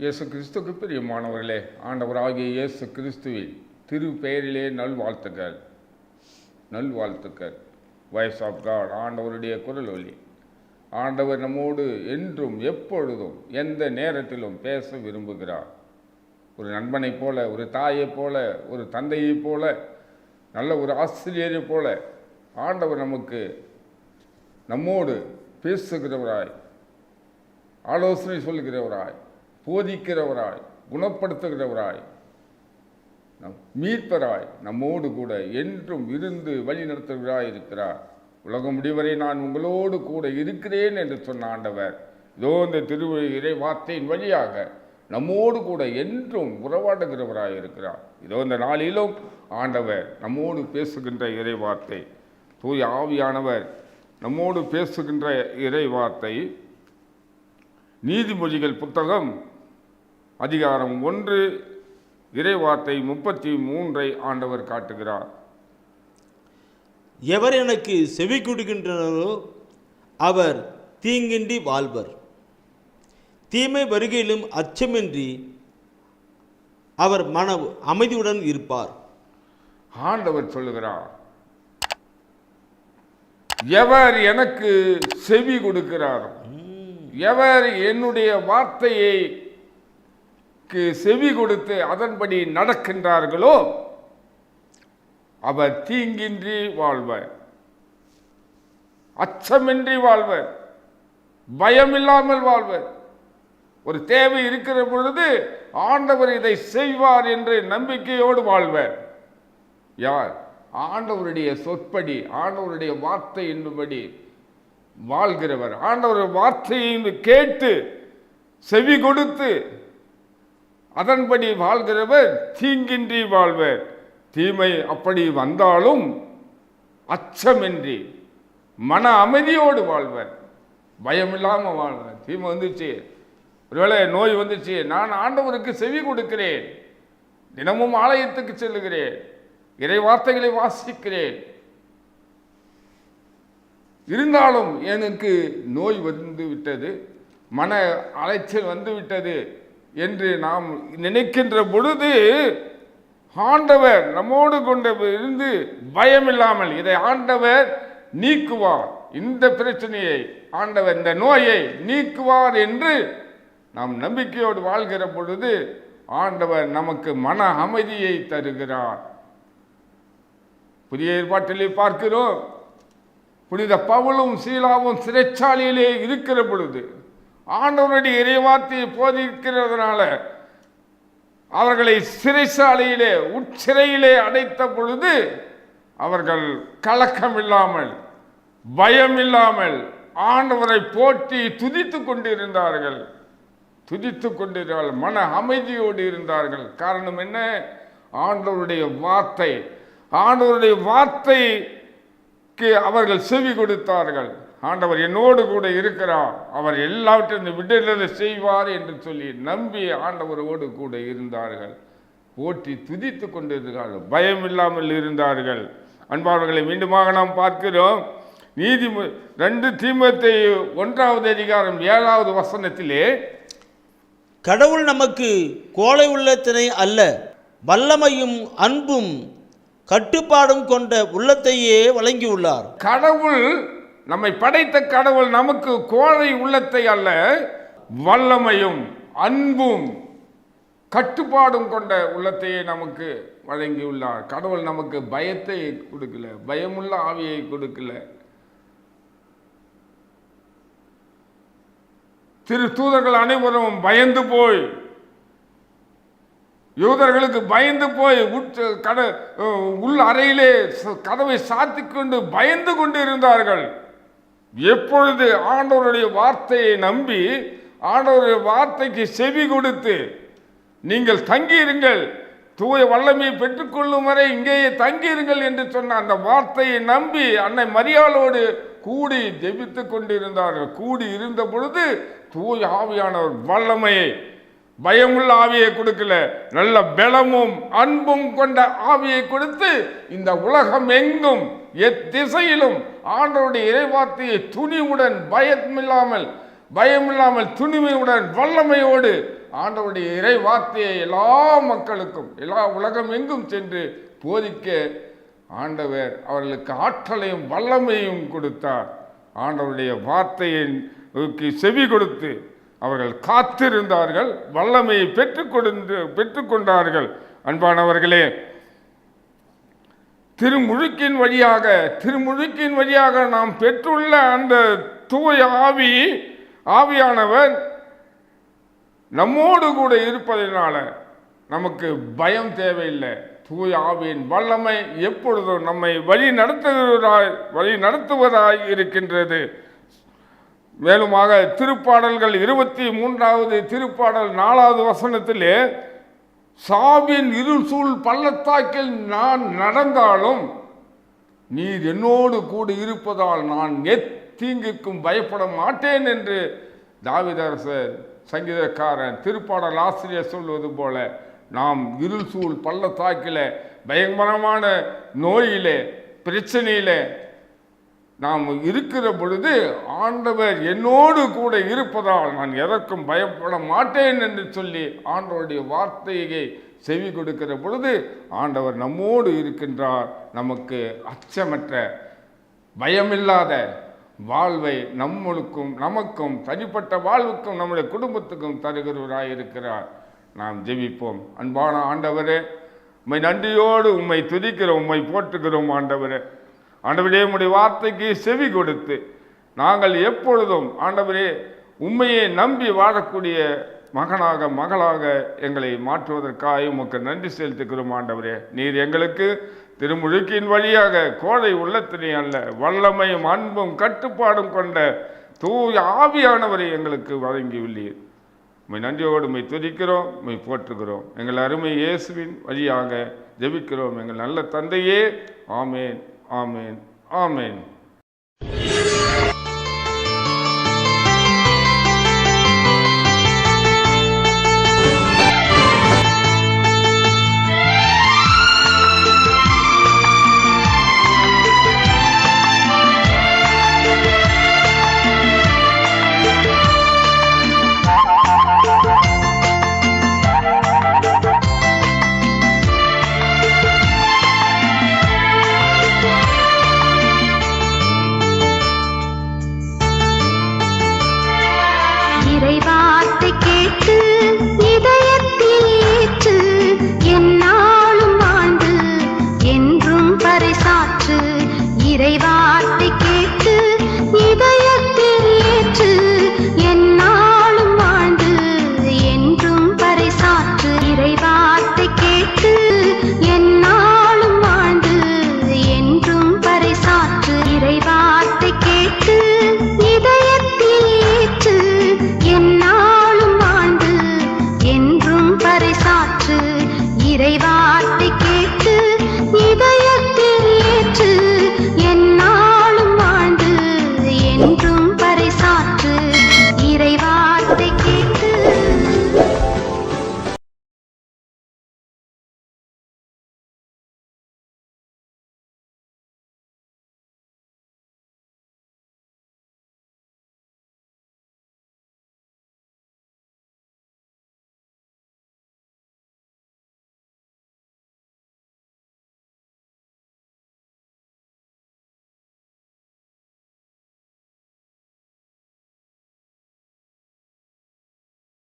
இயேசு கிறிஸ்துக்கு பிரியமானவர்களே, ஆண்டவராகிய இயேசு கிறிஸ்துவின் திரு பெயரிலே நல்வாழ்த்துக்கள். வாய்ஸ் ஆஃப் காட், ஆண்டவருடைய குரல் ஒலி. ஆண்டவர் நம்மோடு என்றும் எப்பொழுதும் எந்த நேரத்திலும் பேச விரும்புகிறார். ஒரு நண்பனைப் போல, ஒரு தாயைப் போல, ஒரு தந்தையைப் போல, நல்ல ஒரு ஆசிரியரைப் போல ஆண்டவர் நம்மோடு பேசுகிறவராய், ஆலோசனை சொல்லுகிறவராய், போதிக்கிறவராய், குணப்படுத்துகிறவராய், மீட்பராய் நம்மோடு கூட என்றும் இருந்து வழி நடத்துகிறாய் இருக்கிறார். உலகம் முடிவரை நான் உங்களோடு கூட இருக்கிறேன் என்று சொன்ன ஆண்டவர் இதோ இந்த இறை வார்த்தையின் வழியாக நம்மோடு கூட என்றும் உறவாடுகிறவராய் இருக்கிறார். இதோ இந்த நாளிலும் ஆண்டவர் நம்மோடு பேசுகின்ற இறை வார்த்தை, தூய ஆவியானவர் நம்மோடு பேசுகின்ற இறை வார்த்தை நீதிமொழிகள் புத்தகம் அதிகாரம் 1 இறை வார்த்தை 33 ஆண்டவர் காட்டுகிறார். எவர் எனக்கு செவி கொடுக்கின்றனரோ அவர் தீங்கின்றி வாழ்வர், தீமை வருகையிலும் அச்சமின்றி அவர் மன அமைதியுடன் இருப்பார். ஆண்டவர் சொல்லுகிறார், எவர் எனக்கு செவி கொடுக்கிறாரோ, எவர் என்னுடைய வார்த்தையை செவி கொடுத்து அதன்படி நடக்கின்றார்களோ அவர் தீங்கின்றி வாழ்வர், அச்சமின்றி வாழ்வர், பயமில்லாமல் வாழ்வர். ஒரு தேவை இருக்கிற பொழுது ஆண்டவர் இதை செய்வார் என்று நம்பிக்கையோடு வாழ்வர். யார்? ஆண்டவருடைய சொற்படி, ஆண்டவருடைய வார்த்தை என்பபடி வாழ்கிறவர். ஆண்டவர் வார்த்தையை கேட்டு செவி கொடுத்து அதன்படி வாழ்கிறவர் தீங்கின்றி வாழ்வர். தீமை அப்படி வந்தாலும் அச்சமின்றி மன அமைதியோடு வாழ்வர், பயமில்லாமல் வாழ்வர். தீமை வந்துச்சு, ஒருவேளை நோய் வந்துச்சு, நான் ஆண்டவருக்கு செவி கொடுக்கிறேன், தினமும் ஆலயத்துக்கு செல்லுகிறேன், இறை வார்த்தைகளை வாசிக்கிறேன், இருந்தாலும் எனக்கு நோய் வந்து விட்டது, மன அலைச்சல் வந்து விட்டது என்று நாம் நினைக்கின்ற பொழுது ஆண்டவர் நம்மோடு கொண்டு இருந்து பயமில்லாமல் இதை ஆண்டவர் நீக்குவார், இந்த பிரச்சனையை ஆண்டவர், இந்த நோயை நீக்குவார் என்று நாம் நம்பிக்கையோடு வாழ்கிற பொழுது ஆண்டவர் நமக்கு மன அமைதியை தருகிறார். புதிய ஏற்பாட்டிலே பார்க்கிறோம், புனித பவுலும் சீலாவும் சிறைச்சாலையிலே இருக்கிற பொழுது ஆண்டவருடைய இறைவார்த்தையை போதிக்கிறதுனால அவர்களை சிறைச்சாலையிலே உட்சிறையிலே அடைத்த பொழுது அவர்கள் கலக்கம் இல்லாமல், பயம் இல்லாமல் ஆண்டவரை போற்றி துதித்து கொண்டிருந்தார்கள். மன அமைதியோடு இருந்தார்கள். காரணம் என்ன? ஆண்டவருடைய வார்த்தை, ஆண்டவருடைய வார்த்தைக்கு அவர்கள் செவி கொடுத்தார்கள். ஆண்டவர் என்னோடு கூட இருக்கிறார், அவர் எல்லாவற்றையும் விடுதலை செய்வார் என்று சொல்லி நம்பி ஆண்டவரோடு கூட இருந்தார்கள். போற்றி துதித்து கொண்டிருந்தார்கள், பயம் இல்லாமல் இருந்தார்கள். அன்பார்களை மீண்டுமாக நாம் பார்க்கிறோம். 2 தீமோத்தேயு 1 அதிகாரம் 7 வசனத்திலே, கடவுள் நமக்கு கோழை உள்ளத்தினை அல்ல, வல்லமையும் அன்பும் கட்டுப்பாடும் கொண்ட உள்ளத்தையே வழங்கியுள்ளார். கடவுள், நம்மை படைத்த கடவுள் நமக்கு கோழை உள்ளத்தை அல்ல, வல்லமையும் அன்பும் கட்டுப்பாடும் கொண்ட உள்ளத்தையே நமக்கு வழங்கியுள்ளார். கடவுள் நமக்கு பயத்தை கொடுக்கல, பயமுள்ள ஆவியை கொடுக்கல. திரு தூதர்கள் அனைவரும் பயந்து போய், யூதர்களுக்கு பயந்து போய் உள் அறையிலே கதவை சாத்திக் கொண்டு பயந்து கொண்டு இருந்தார்கள். எப்பொழுது ஆண்டவருடைய வார்த்தையை நம்பி ஆண்டவருடைய வார்த்தைக்கு செவி கொடுத்து நீங்கள் தங்கியிருங்கள், தூய வல்லமையை பெற்றுக்கொள்ளும் வரை இங்கேயே தங்கியிருங்கள் என்று சொன்ன அந்த வார்த்தையை நம்பி அன்னை மரியாளோடு கூடி ஜெபித்து கொண்டிருந்தார்கள். கூடி இருந்த பொழுது தூய ஆவியானவர் வல்லமையை, பயமுள்ள ஆவியை கொடுக்கல, நல்ல பலமும் அன்பும் கொண்ட ஆவியை கொடுத்து இந்த உலகம் எங்கும் எத்திசையிலும் ஆண்டவருடைய இறைவார்த்தையை துணிவுடன், பயமில்லாமல் துணிமையுடன் வல்லமையோடு ஆண்டவருடைய இறை வார்த்தையை எல்லா மக்களுக்கும் எல்லா உலகம் எங்கும் சென்று போதிக்க ஆண்டவர் அவர்களுக்கு ஆற்றலையும் வல்லமையும் கொடுத்தார். ஆண்டவருடைய வார்த்தையின் செவி கொடுத்து அவர்கள் காத்திருந்தார்கள், வல்லமையை பெற்றுக்கொண்டார்கள். அன்பானவர்களே, திருமுழுக்கின் வழியாக நாம் பெற்றுள்ள அந்த தூய ஆவியானவர் நம்மோடு கூட இருப்பதனால நமக்கு பயம் தேவையில்லை. தூய ஆவியின் வல்லமை எப்பொழுதும் நம்மை வழி நடத்துவதாய் இருக்கின்றது. மேலுமாக திருப்பாடல்கள் 23வது திருப்பாடல் 4வது வசனத்திலே, சாவின் இருள் சூழ் பள்ளத்தாக்கில் நான் நடந்தாலும் நீர் என்னோடு கூட இருப்பதால் நான் எத்தீங்குக்கும் பயப்பட மாட்டேன் என்று தாவீதரசர் சங்கீதக்காரன் திருப்பாடல் ஆசிரியர் சொல்வது போல, நாம் இருள் சூழ் பள்ளத்தாக்கில பயங்கரமான நோயிலே பிரச்சனையிலே நாம் இருக்கிற பொழுது ஆண்டவர் என்னோடு கூட இருப்பதால் நான் எதற்கும் பயப்பட மாட்டேன் என்று சொல்லி ஆண்டவருடைய வார்த்தையை செவி கொடுக்கிற பொழுது ஆண்டவர் நம்மோடு இருக்கின்றார். நமக்கு அச்சமற்ற பயமில்லாத வாழ்வை நமக்கும் தனிப்பட்ட வாழ்வுக்கும் நம்முடைய குடும்பத்துக்கும் தருகிறவராய் இருக்கிறார். நாம் ஜெபிப்போம். அன்பான ஆண்டவரே, உம்மை நன்றியோடு உம்மை துதிக்கிறோம், உம்மை போற்றுகிறோம். ஆண்டவரே, உம்முடைய வார்த்தைக்கு செவி கொடுத்து நாங்கள் எப்பொழுதும் ஆண்டவரே உம்மையை நம்பி வாழக்கூடிய மகளாக எங்களை மாற்றுவதற்காக உமக்கு நன்றி செலுத்துகிறோம். ஆண்டவரே, நீர் எங்களுக்கு திருமுழுக்கின் வழியாக கோடை உள்ளத்தினை அல்ல, வல்லமையும் அன்பும் கட்டுப்பாடும் கொண்ட தூய ஆவியானவரை எங்களுக்கு வழங்கியுள்ளீர். உம்மை நன்றியோடு உம்மை துதிக்கிறோம், உம்மை போற்றுகிறோம். எங்கள் அருமை இயேசுவின் வழியாக ஜெபிக்கிறோம் எங்கள் நல்ல தந்தையே. ஆமேன், ஆமேன், ஆமேன். இறைவார்த்தை கேட்டு